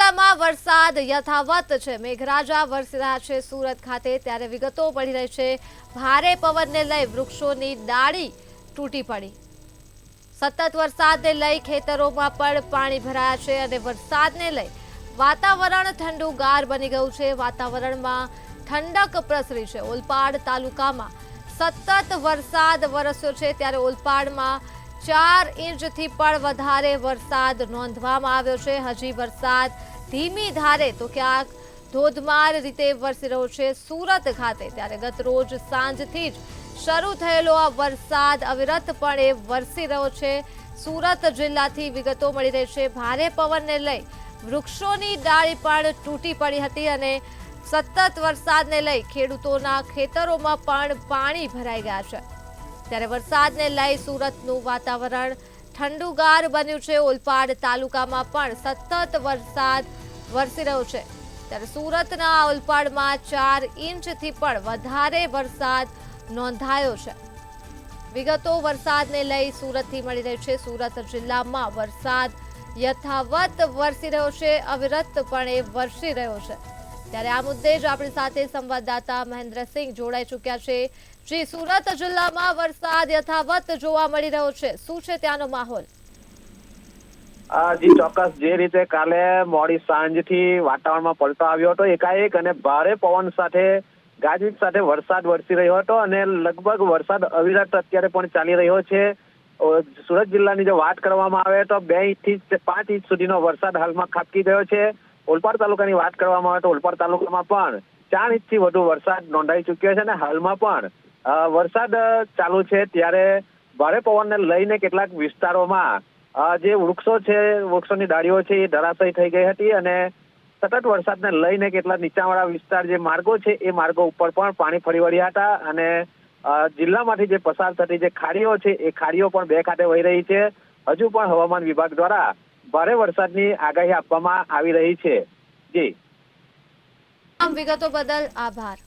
જિલ્લામાં વરસાદ યથાવત છે। મેઘરાજા વરસી રહ્યા છે સુરત ખાતે, ત્યારે વિગતો મળી રહી છે। ભારે પવનને લઈ વૃક્ષોની ડાળી તૂટી પડી। સતત વરસાદને લઈ ખેતરોમાં પણ પાણી ભરાયા છે અને વરસાદને લઈ વાતાવરણ ઠંડુગાર બની ગયું છે। વાતાવરણમાં ઠંડક પ્રસરી છે। ઓલપાડ તાલુકામાં સતત વરસાદ વરસ્યો છે, ત્યારે ઓલપાડમાં 4 ઇંચથી પણ વધારે વરસાદ નોંધવામાં આવ્યો છે। હજી વરસાદ ધીમી ધારે તો ક્યાંક ધોધમાર રીતે વરસી રહ્યો છે સુરત ખાતે, ત્યારે ગત રોજ સાંજથી જ શરૂ થયેલો આ વરસાદ અવિરતપણે વરસી રહ્યો છે। સુરત જિલ્લાથી વિગતો મળી રહી છે। ભારે પવનને લઈ વૃક્ષોની ડાળી પણ તૂટી પડી હતી અને સતત વરસાદને લઈ ખેડૂતોના ખેતરોમાં પણ પાણી ભરાઈ ગયા છે। ત્યારે વરસાદને લઈ સુરતનું વાતાવરણ ઠંડુગાર બન્યું છે। ઓલપાડ તાલુકામાં પણ સતત વરસાદ વરસી રહ્યો છે, ત્યારે સુરતના ઓલપાડમાં 4 ઇંચથી પણ વધારે વરસાદ નોંધાયો છે। વિગતો વરસાદને લઈ સુરતથી મળી રહી છે। સુરત જિલ્લામાં વરસાદ યથાવત વરસી રહ્યો છે, અવિરતપણે વરસી રહ્યો છે। ત્યારે આ મુદ્દે જ આપણી સાથે સંવાદદાતા મહેન્દ્રસિંહ જોડાઈ ચૂક્યા છે। જી, સુરત જિલ્લામાં વરસાદ યથાવત જોવા મળી રહ્યો છે, શું છે ત્યાંનો માહોલ? જી ચોક્કસ, જે રીતે કાલે મોડી સાંજથી વાતાવરણમાં પલટો આવ્યો હતો એકાએક અને ભારે પવન સાથે ગાજવીજ સાથે વરસાદ વરસી રહ્યો હતો અને લગભગ વરસાદ અવિરત અત્યારે પણ ચાલી રહ્યો છે। સુરત જિલ્લાની જો વાત કરવામાં આવે તો 2 ઇંચથી 5 ઇંચ સુધીનો વરસાદ હાલમાં ખાબકી ગયો છે। ઓલપાડ તાલુકાની વાત કરવામાં આવે તો ઓલપાડ તાલુકામાં પણ 4 ઇંચથી વધુ વરસાદ નોંધાઈ ચૂક્યો છે અને હાલમાં પણ વરસાદ ચાલુ છે। ત્યારે ભારે પવનને લઈને કેટલાક વિસ્તારોમાં જે વૃક્ષો છે, વૃક્ષોની ડાળીઓ છે એ ધરાશયી થઈ ગઈ હતી અને સતત વરસાદને લઈને કેટલાક નીચાણવાળા વિસ્તાર જે માર્ગો છે એ માર્ગો ઉપર પણ પાણી ફરી વળ્યા હતા અને જિલ્લામાંથી જે પસાર થતી જે ખાડીઓ છે એ ખાડીઓ પણ 2 કાંઠે વહી રહી છે। હજુ પણ હવામાન વિભાગ દ્વારા ભારે વરસાદની આગાહી આપવામાં આવી રહી છે। જી, વિગતો બદલ આભાર।